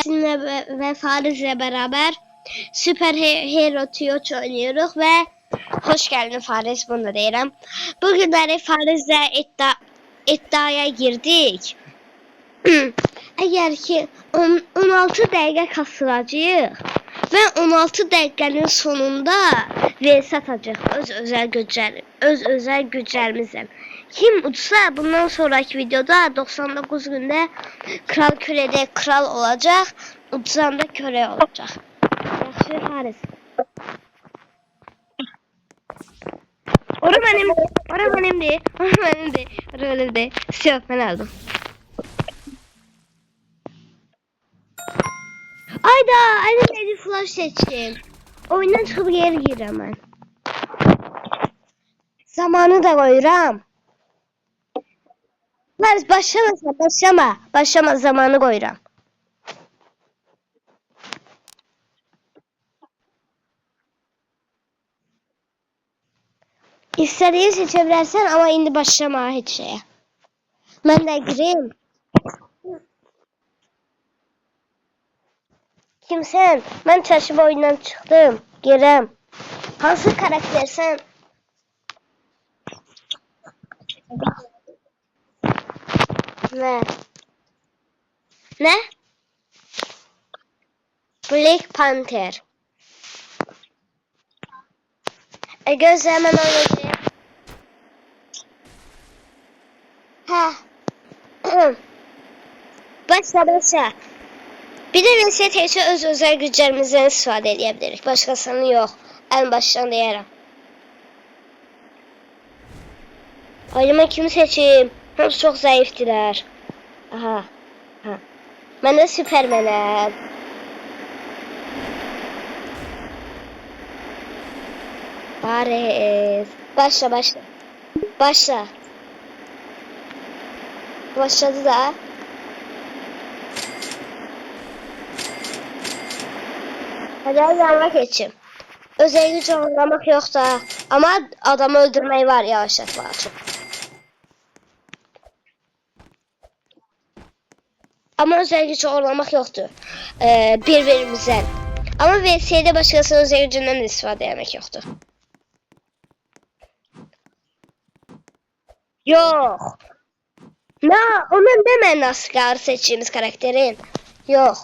sizinle ve Fariz'le beraber Süper Hero Tioch oynuyoruz ve hoş geldin Fariz, bunu da deyirəm. Bugünləri Fariz'le iddiaya girdik. Eğer ki 16 dəqiqə kasılacağıq və 16 dəqiqənin sonunda vs atacağıq öz özel güclərimizlə. Kim uçsa bundan sonraki videoda 99 günde kral kölede kral olacak, uçsanda köle olacak. Yaxşı Faris. Ora benimdi. Rolümde. Yok, ben aldım. Ayda, elimde flash seçtim. Oyundan çıkıp geri girəm mən. Zamanı da koyuram. Faris başlama zamanı koyuram. İstediğini seçebilirsin ama indi başlama hiç şeye. Ben de gireyim. Kimsen? Ben çarşıba oyundan çıktım. Girem. Hansı karakter sen? Ne? Ne? Black Panther. Gözle hemen oynayayım. Ha. Başla. Bir de VST'ye öz özel güclerimizden istifade edebiliriz. Başkasının yok. En baştan deyərəm. Aileme kimi seçeyim? Hepsi çok zayıftılar. Aha. Ben de Süpermen'im. Paris. Başla. Başladı da. Hadi yanına geçeyim. Özel güç oynamak yok da. Ama adamı öldürmeyi var, yavaşlatmak için. Ama özel güç oynamak yoktu. Birbirimizden. Ama VS'de başkasının özel gücünden de istifade etmek yoktu. Yok. Onun deme nasıl seçtiğimiz karakterin. Yok.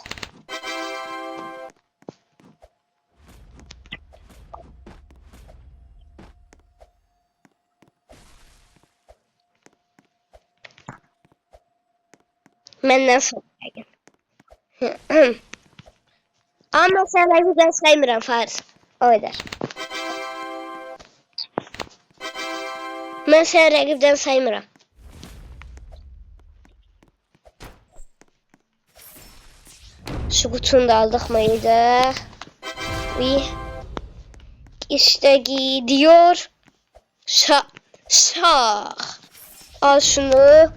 Benden sonra. Ama sen ben saymıram Faris. O eder. Ben seni rəqibdən saymıram. Şu kutunu da aldık mıydı? İşte gidiyor. Şah. Al şunu.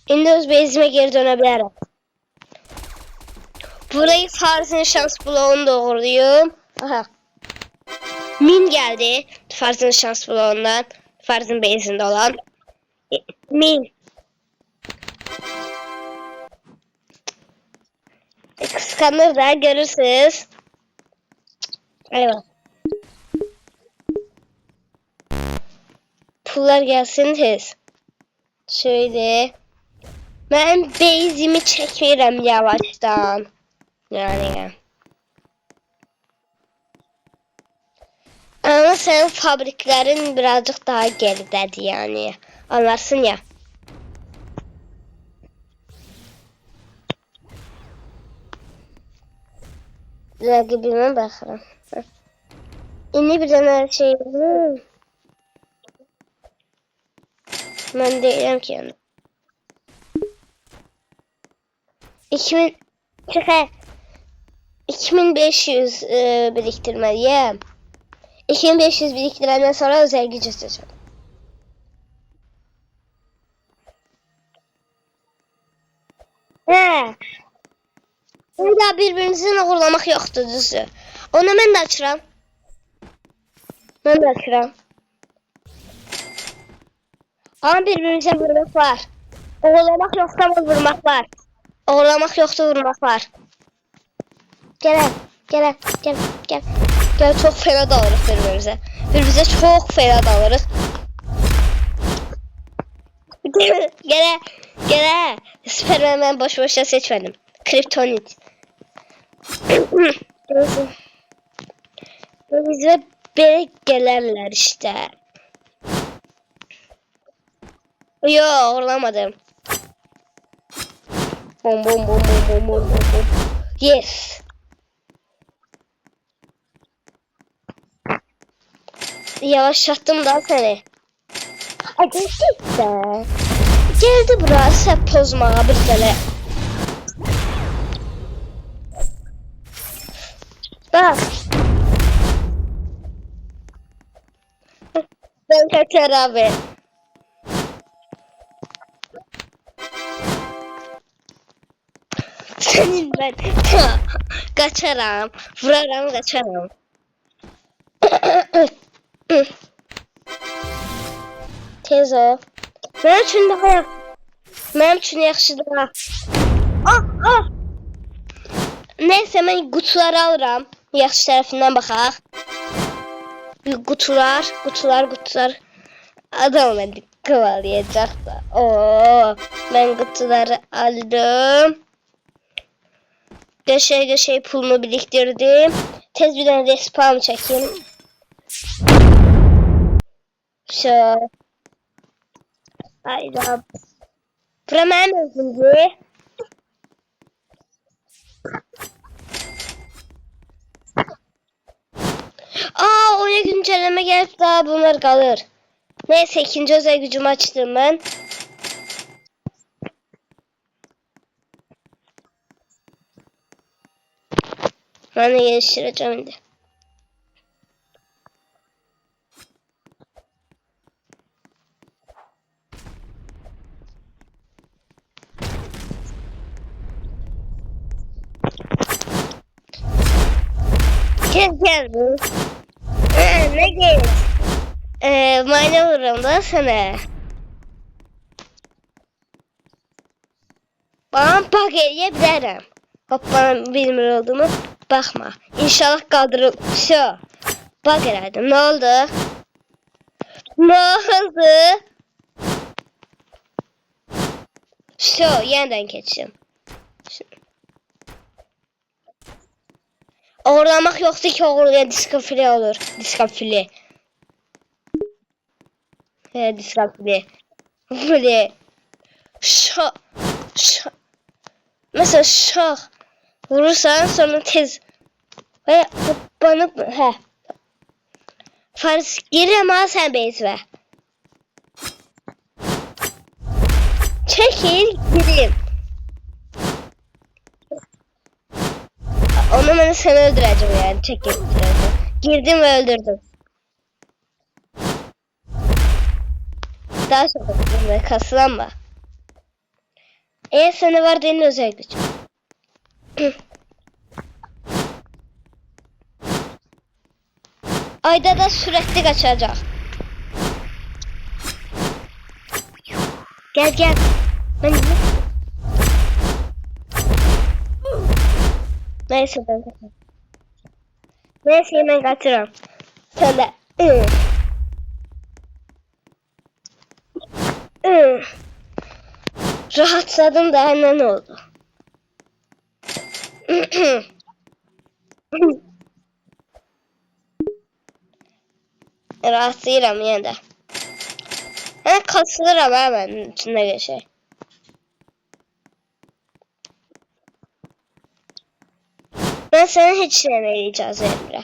Şimdi öz bezime geri dönebilirim. Burayı Fariz'in şans bloğunu doğruyum. Aha. Min geldi. Fariz'in şans bloğundan. Fariz'in bezinde olan. Min. Kıskanır da görürsünüz. Eyvah. Pullar gelsin tez. Şöyle. Ben bezimi çekiyorum yavaştan. Yani. Ama senin fabriklerin birazcık daha geridedir yani. Anlarsın ya. Rəqibimə baxıram. İndi bir dənə şey. Mən deyirəm ki yəni. 2500 biriktirmeliyim. 2500 biriktirenden sonra özel gücü seçeceğim. Burada birbirimizin uğurlamak yoktu düzü. Onu ben de açıram. Ama birbirimize vurmak var. Oğlamak yoksa ama vurmak var. Oğlamak yoksa vurmak var. Gel, gel, gel, gel. Gel, çok fena dalırıq birbirimize. Birbirimize çok fena dalırıq. Gel, gel. Süpermen ben boş boşuna seçmedim. Kryptonit. Bize böyle gelirler işte. Yo, orlamadım. Bom bom bom bom bom bom bom. Yes. Yavaşlattım da seni. Agresif de. Geldi burası hep pozmağa bir tane. Bak. Ben kaçar abi. Senin ben. Kaçaram. Vuraram kaçaram. Tez ol. Mənim üçün daha. Mənim üçün yaxşıdır ha. Ah, ah. Neyse mən qutuları alıram. Yaxşı tərəfindən baxaq. Qutular. Adam beni kovalayacak da. Oo, ben kutuları aldım. Göşey pulumu biriktirdim. Tez bir tane respawn çekeyim. Şu. Hayda. Bura mənim özümdür. Aa, oraya güncelleme gelip daha bunlar kalır. Neyse, ikinci özel gücümü açtım ben. Ben de geliştireceğim şimdi. Gel. Ne gel? Mayna vururum da sana. Bana bak yiyebilirim. Hop, bana bilmiyor olduğumu bakma. İnşallah kaldırır. Şu. Bak herhalde. Ne oldu? Ne oldu? Şu. Yeniden geçeceğim. Uğurlamak yoksa ki uğurlayan diskafili olur. Diskafili. Diskafili. Böyle. Şah. Mesela şah. Vurursan sonra tez. Ve bana Fars girem ha sen bezve. Çekil gireyim. Onu ben seni öldüreceğim yani. Çekil. Girdim ve öldürdüm. Daha çok öldürdüm ve kasılanma. Sana var senin özel güç. Ayda da sürekli kaçacak. Gel. Ben Neyse ben kaçırım. Neyse ben kaçırım. Sen de. Rahatladım da hemen oldu. Rahatlayıram yine de. Kasılırım hemen içinde geçer. Ben sana hiç demeyeceğiz Emre.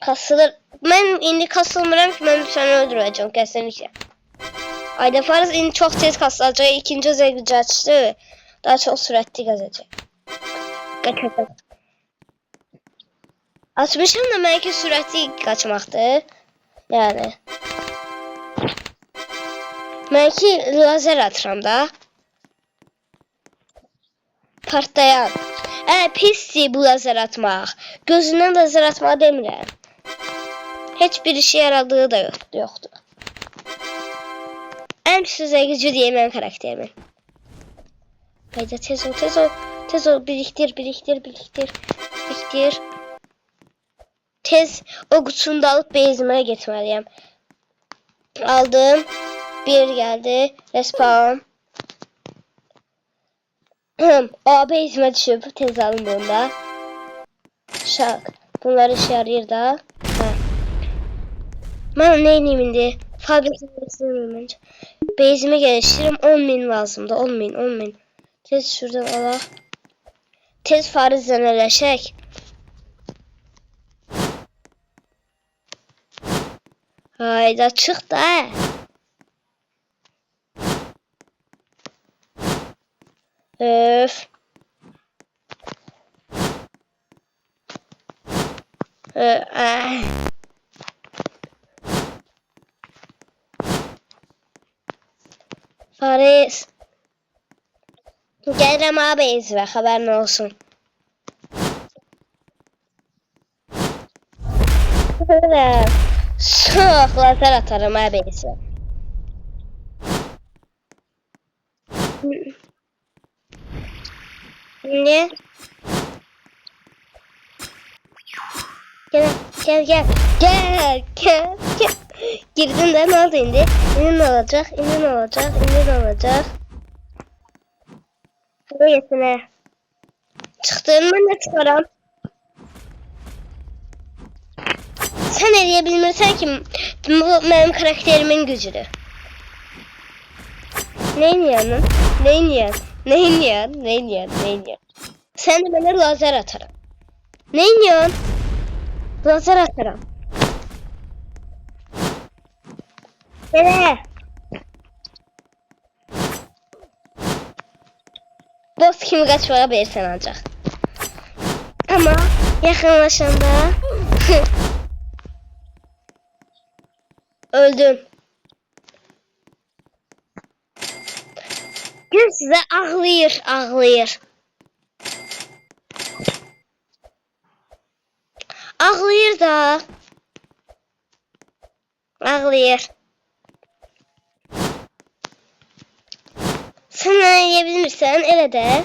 Kasılır. Ben indi kasılmıram ki ben seni öldüreceğim kesinlikle. Ayda Faraz indi çok tez kasılacak. İkinci özel gücü açtı. Daha çok süratli gazacak. Açmışım da belki süratli kaçmaktı. Yani. Belki lazer atıram da. Partlayan. Pisdir bu lazer atmaq. Gözündən lazer atmağı demirəm. Heç bir işe yaradığı da yoxdur. Ən pis gücü deyəm mən karakterimin. Hayda tez ol, tez ol. Tez ol, biriktir. Tez o kutusunu da alıp base'ime gitmeliyim. Aldım. Bir geldi. Respawn. O base'ime düşüp tez alın bunda. Şak. Bunlar işe yarıyor da. Ben neyim indi? Fabrikasını base'ime geliştiririm. 10.000 lazımdı. 10.000. Tez şuradan ala. Tez farizden öleşek. Hayda çık da. Öf. Fariz. Gəlirəm abi izlə, xəbərin olsun. Çox lazer atarım abi izlə. Ne? Gel. Girdin de ne oldu indi? İndi ne olacak? Hadi yesene. Çıktığımı ne çıkaram? Sen ne bilmirsən ki bu benim karakterimin gücüdür. Neyin? Sen de bana lazer atarım. Neyin? Lazer atarım. Boss kimi kaçmağa verirsen ancak. Ama yakınlaşanda öldüm. Gün size ağlayır. Ağlayır da. Sen ne yiyebilirsen ele de.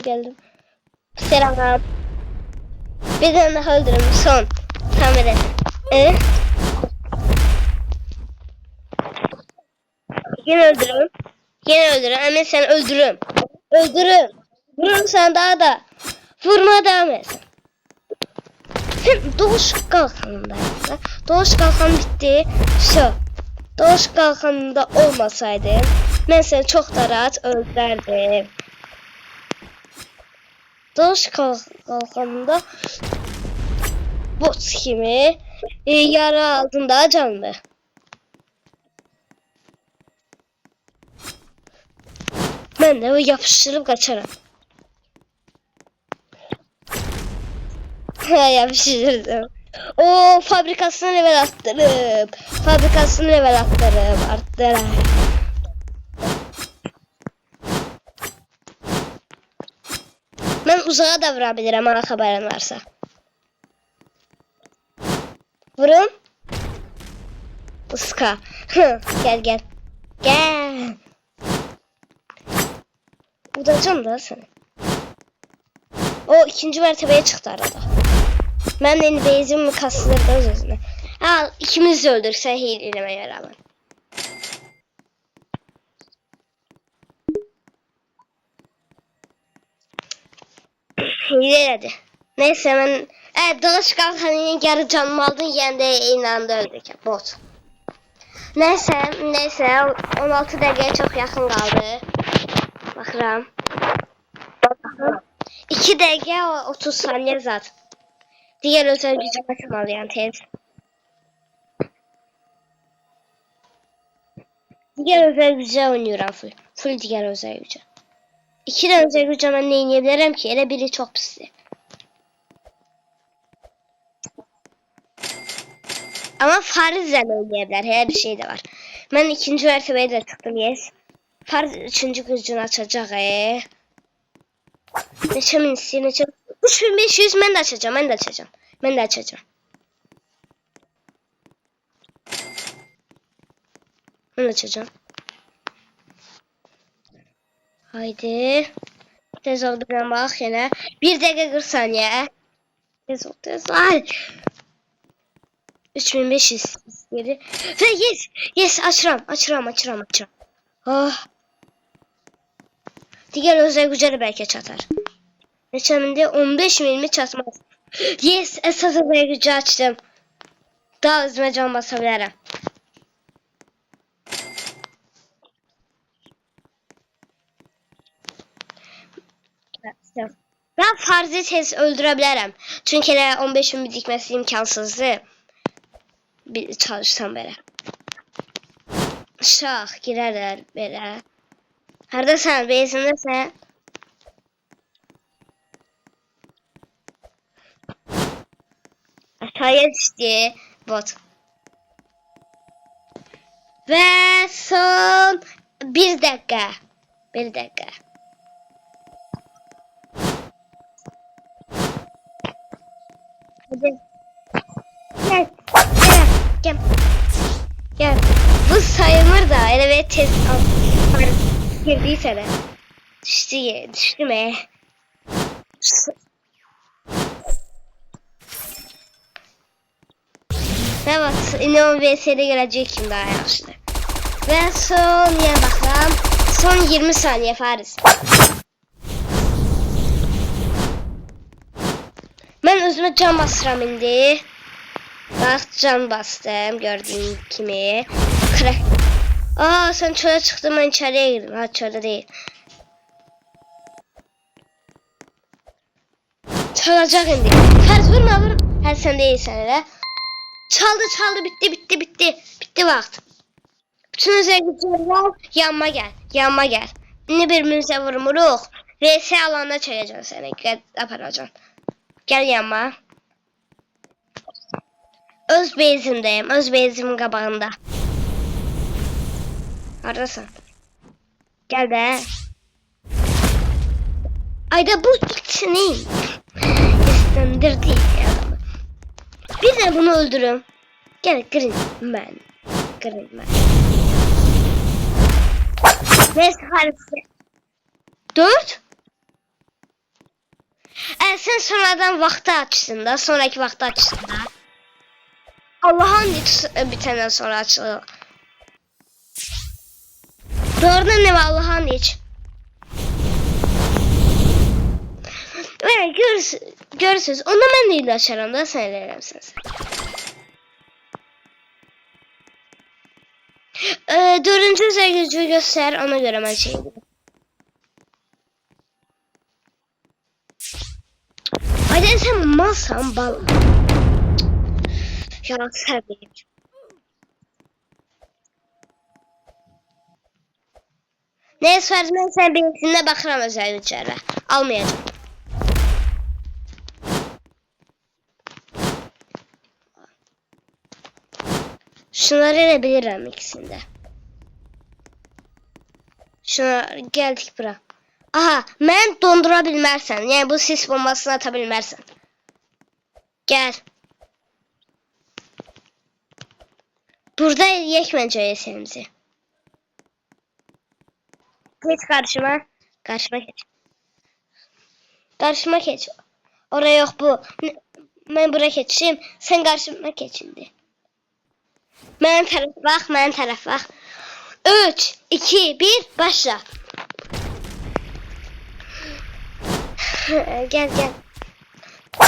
Geldim. Selam. Bir tane daha öldürürüm. Son. Tamam edelim. Yine öldürürüm. Ama sen öldürürüm. Vururum sen daha da. Vurma devam et. Sen doğuş kalkanındaydın. Doğuş kalkan bitti. Doğuş kalkanında olmasaydı ben seni çok da rahat öldürürdüm. Doğuş kalkanında bot kimi yara altında canlı. Ben de o yapıştırıp kaçarım. Yapıştırdım. O fabrikasını level attırıp. Arttırıp. Ben uzağa da vurabilirim ama haberin varsa. Vurun. Iska. Gel. Udacağım da seni. O ikinci mertebeye çıktı arada. Ben de base'imi kastırdım özüne. Al ikimiz de öldür sen hilelemeye rağmen. Hileledi. Neyse ben dalış kalkanının yarı canımı aldın yendi inandı öldük bot. Neyse 16 dakikaya çok yakın kaldı. Bakıram. 2 dakika 30 saniye zaten. Diğer özel gücü açmalıyım tez. Diğer özel gücü oynuyorum full diğer özel gücü. 2 de özel gücü ben ne yiyebilirim ki? Ele biri çok pisli. Ama Fariz'le oynayabilir. Her bir şey de var. Ben ikinci mertebeye de çıktım, yes. Farz üçüncü gücünü açacak. Neçə min istəyir, neçə... 3500 mən də açacağım, mən də açacağım. Mən də açacağım. Mən də açacağım. Haydi. Tez ol, bir bax yenə. 1 dəqiqə 40 saniyə. Tez ol, tez ol. 3500 istəyir. Və yes, yes, açıram. Oh. Digər özəl gücə də bəlkə çatar. Neçə mindi? 15.000 çatmaz. Yes, əsas özəl gücü açdım. Daha özümə can basa bilərəm. Ben Farzı tez öldürə bilərəm. Çünki elə 15.000 dikməsi imkansızdır. Bir çalışsam belə. Şah girərlər belə. Haradasan? Bezindəsən? Aşağıya düşdü bot. Və son 1 dəqiqə. 1 dəqiqə. Hadi. Gel. Bu sayılır da elə və tez girdiysə də. Düşdüm. Və bax, indi 10 vs-də gələcək kim daha yaxşıdır. Və son yer baxıram. Son 20 saniyə Fariz. Mən özümə can basıram indi. Bax, can bastım gördüyün kimi. Aa, sen çölə çıxdın, mən içəriyə girdim. Ha, çölə deyil. Çalacaq indi. Fariz vurma. Hə, sən deyilsən elə. Çaldı, bitti vaxt. Bütün özəl güclər yanıma gəl. İndi birbirimizə vurmuruq. VS alanda çəkəcəm səni, aparacam. Gəl yanıma. Öz bezimdəyim, öz bezimin qabağında. Haradasın? Gəl də. Ayda bu ikisini istəndirdi adamı. Bir de bunu öldürüm. Gel Green Man. Neyse harisi. 4. Sen sonradan vaxtı açsın da. Sonraki vaxtı açsın da. Allah'ın bitenden sonra açılıyor. Doğrudan ne var Allah'ın hiç. Görürsünüz. Onda ben de açarım da sen eləmişsiniz. Dördüncü özel gücü göster, ona göre ben şey gibi. Hadi sen malsan bal. Yalan sevmeyeyim. Neyse ben sen birisine bakıram özel güclere. Almayacağım. Şunları verebilirim ikisinde. Şuna geldik bura. Aha, mən dondura bilmərsən. Yəni bu sis bombasını ata bilmərsən. Gel. Burada eləyək məncə esəyimizi. Geç karşıma. Karşıma geç. Oraya yok bu. Ben buraya geçeyim. Sen karşıma geç indi. Mənim tərəf bax. 3, 2, 1, başla. Gel.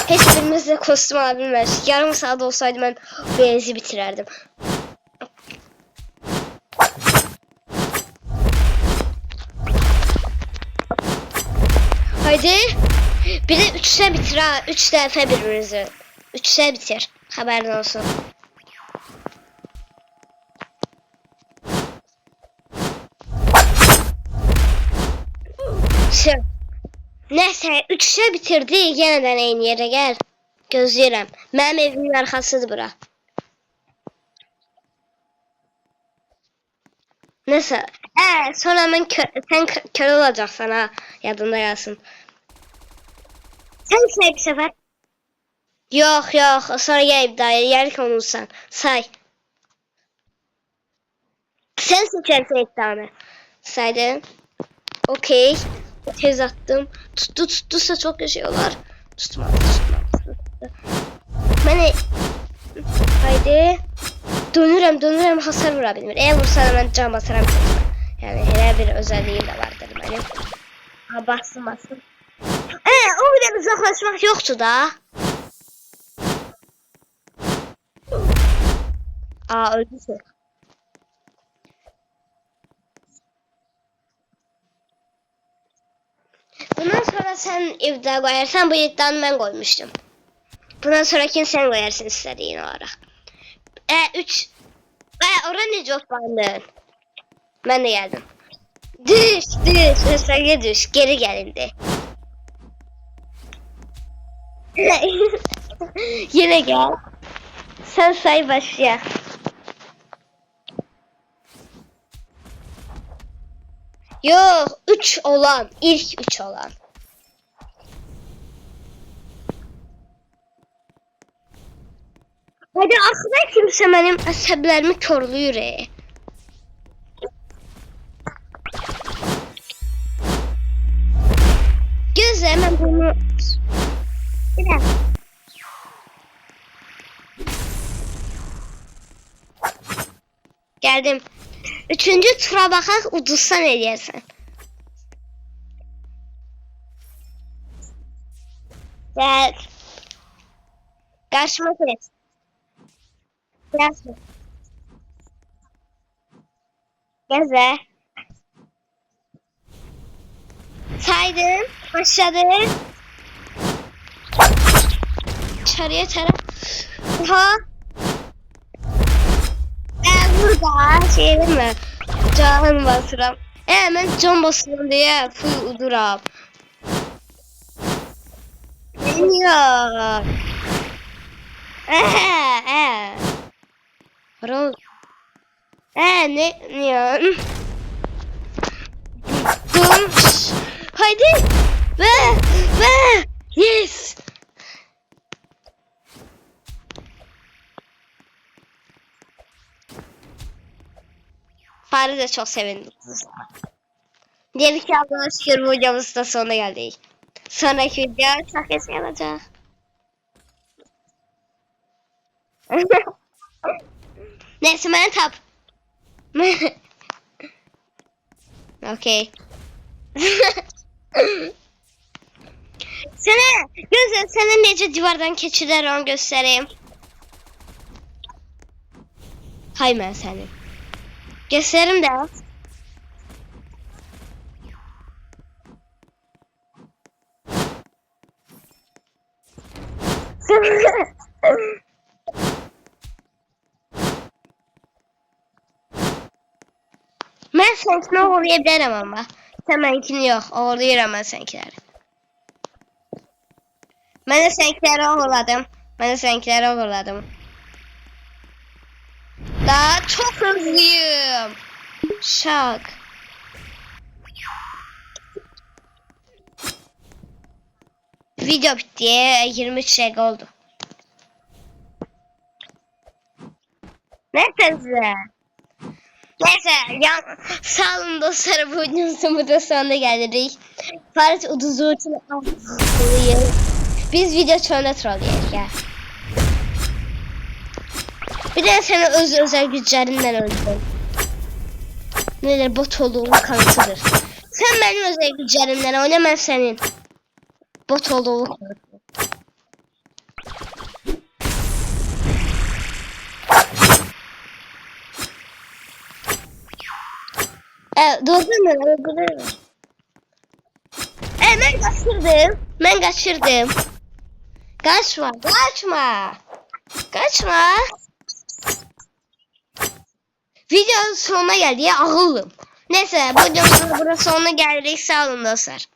Heç birimiz de kostüm alabilmədik. Yarım saat olsaydı mən beyzi bitirərdim. Haydi. Bir de 3'te bitir ha. 3 dəfə birbirinizi. 3'te bitir. Haberin olsun. Neyse 3'te bitirdi. Yeniden aynı yere gel. Gözləyirəm. Mənim evimin arxasıdır bura. Neyse. Sonra ben sen kör olacaksın ha. Yadında yazsın. Sen say bir sefer. Yok yok. Sonra gelip daha yer konulsan. Say. Sen seçersin ilk tane. Saydım. Okey. Tez attım. Tuttursa çok yaşıyorlar. Tutmadı. Beni... Haydi. Dönürüm hasar vurabilirim. Eğer vursana ben can basarım. Yani her bir özelliğim de vardır benim. Ha bastım. O bile uzaklaşmak yoktu da. Öldü ki. Bundan sonra sen evde koyarsan bu iddianı ben koymuştum. Bundan sonrakini sen koyarsın istediğin ara. 3. Oraya ne çok bandın? Ben de geldim. Düş. Mesela düş. Geri gelindi. Yine gel. Sen say başla. Yok 3 olan. İlk 3 olan. Hadi aslında kimse benim əsəblərimi körlüyür. Gözlə mən bunu... Bir dakika. Geldim. 3. tura baxaq, uduzsan eləyərsən. Gel. Karşıma geç. Gel. Geze. Saydım. Başladım. Dışarıya taraf. Ha. Burada şey değil mi? Can basıram. Ben can basıram diye full uduram. Yok. Rol. Ne ya? Dur. Haydi. Ve. Yes. Fare de çok sevindim. Diyelim ki Allah'a şükür bu videomuz da sonuna geldik. Sonraki video çok eski olacak. Neyse ben tap. Okey. Sana nece divardan keçiler onu göstereyim. Hay ben seni. Gösteririm de. Ben seninkini uğurlayabilirim ama. Sen benimkini yok. Uğurlayırım ben seninkileri. Ben de seninkileri uğurladım. Daha çok hızlıyım. Şak. Video bitti. 23 dakika oldu. Neyse. Sağ olun dostlar, bu videomuzun burada sonuna geldik. Faret uduzu için ağlıyız. Biz video çoğunda trollüyoruz ya. Bir de senin özel güçlerinden öldüm. Neler bot olduğunun kanıtıdır. Sen benim özel güçlerimden oyna, ben senin bot olduğunu kanıtıdır. Doğru. Ben kaçırdım. Kaçma. Videonun sonuna geldi ya, ağıllım. Neyse bu videomuzun burada sonuna geldik. Sağ olun dostlar.